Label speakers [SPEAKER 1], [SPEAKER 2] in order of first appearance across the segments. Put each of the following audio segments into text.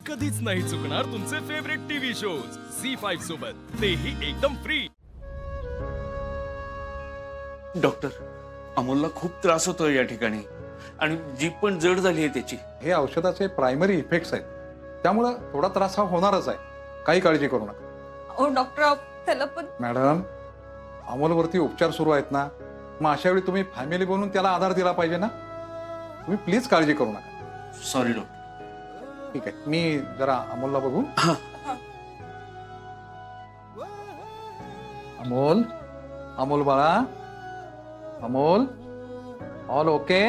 [SPEAKER 1] कधीच नाही चुकणार तुमचे फेवरेट टीव्ही शोज झी5 सोबत, तेही एकदम फ्री.
[SPEAKER 2] डॉक्टर, अमोलला खूप त्रास होतोय या ठिकाणी आणि जीभ पण जड झाली आहे त्याची.
[SPEAKER 3] हे औषधाचे प्रायमरी इफेक्ट्स आहेत, त्यामुळं थोडा त्रास हा होणारच आहे. काही काळजी करू नका.
[SPEAKER 4] ओ डॉक्टर, त्याला पण
[SPEAKER 3] मॅडम, अमोलवरती उपचार सुरू आहेत ना, मग अशा वेळी तुम्ही फॅमिली बनून त्याला आधार दिला पाहिजे ना. तुम्ही प्लीज काळजी करू नका.
[SPEAKER 2] Sorry doctor.
[SPEAKER 3] ठीक आहे, मी जरा अमोलला बघू. अमोल, अमोल बाळा, Amol, all okay?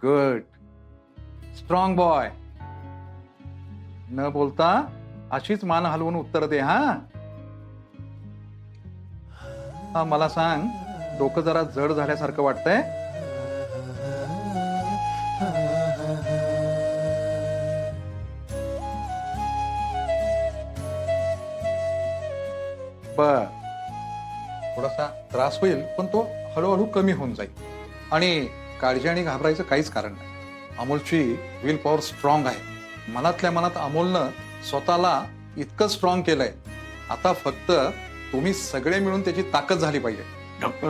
[SPEAKER 3] Good, strong boy. न बोलता अशीच मान हलवून उत्तर दे. हा, मला सांग, डोकं जरा जड झाल्यासारखं वाटतंय? बर, थोडासा त्रास होईल, पण तो हळूहळू कमी होऊन जाईल. आणि काळजी आणि घाबरायचं काहीच कारण नाही. अमोलची विल पॉवर स्ट्रॉंग आहे. मनातल्या मनात अमोलनं स्वतःला इतकं स्ट्रॉंग केलंय. आता फक्त तुम्ही सगळे मिळून त्याची ताकद झाली पाहिजे.
[SPEAKER 2] डॉक्टर,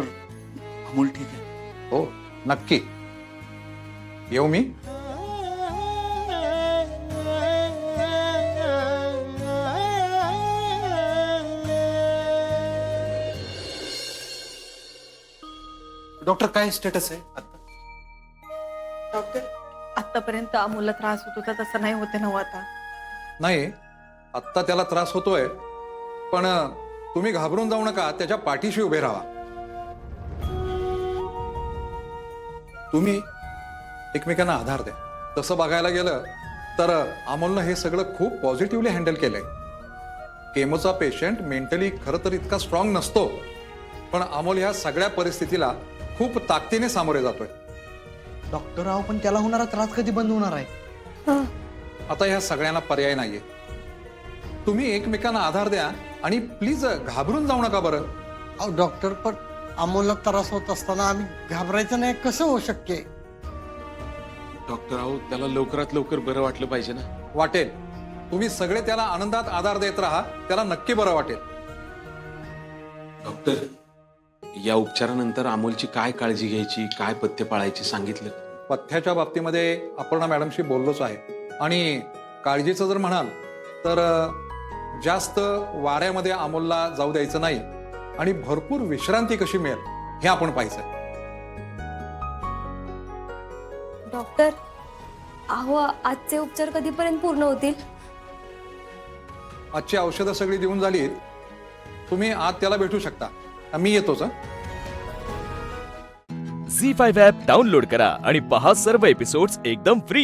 [SPEAKER 2] अमोल ठीक आहे?
[SPEAKER 3] हो, नक्की. येऊ मी?
[SPEAKER 5] डॉक्टर, काय स्टेटस आहे आता?
[SPEAKER 4] डॉक्टर, आतापर्यंत अमोलला त्रास होत होता तसं नाही होते ना आता?
[SPEAKER 3] नाही, आत्ता त्याला त्रास होतोय, पण तुम्ही घाबरून जाऊ नका. त्याच्या पाठीशी उभे राहा. तुम्ही एकमेकांना आधार द्या. तसं बघायला गेलं तर अमोलनं हे सगळं खूप पॉझिटिव्हली हँडल केलंय. केमोचा पेशंट मेंटली खरं तर इतका स्ट्रॉंग नसतो, पण अमोल ह्या सगळ्या परिस्थितीला खूप ताकदीने सामोरे जातोय.
[SPEAKER 5] डॉक्टर राव, पण त्याला होणारा त्रास कधी बंद होणार आहे?
[SPEAKER 3] आता ह्या सगळ्यांना पर्याय नाहीये. तुम्ही एकमेकांना आधार द्या आणि प्लीज घाबरून जाऊ नका. बरं
[SPEAKER 6] अहो डॉक्टर, पण अमोलला त्रास होत असताना आम्ही घाबरायचं नाही कसं होऊ शक्य?
[SPEAKER 7] डॉक्टर, अहो त्याला लवकरात लवकर बरं वाटलं पाहिजे ना.
[SPEAKER 3] वाटेल. तुम्ही सगळे त्याला आनंदात आधार देत राहा. त्याला नक्की बरं वाटेल.
[SPEAKER 7] डॉक्टर, या उपचारानंतर अमोलची काय काळजी घ्यायची, काय पथ्य पाळायची सांगितलं?
[SPEAKER 3] पथ्याच्या बाबतीमध्ये अपर्णा मॅडमशी बोललोच आहे. आणि काळजीचं जर म्हणाल तर जास्त वाऱ्यामध्ये अमोलला जाऊ द्यायचं नाही आणि भरपूर विश्रांती कशी मिळेल हे आपण पाहायचं.
[SPEAKER 8] डॉक्टर, अहो आजचे उपचार कधीपर्यंत पूर्ण होतील?
[SPEAKER 3] आजची औषधं सगळी देऊन झालीत. तुम्ही आज त्याला भेटू शकता. मी येतोच.
[SPEAKER 1] झी5 ॲप डाउनलोड करा आणि पहा सर्व एपिसोड्स एकदम फ्री.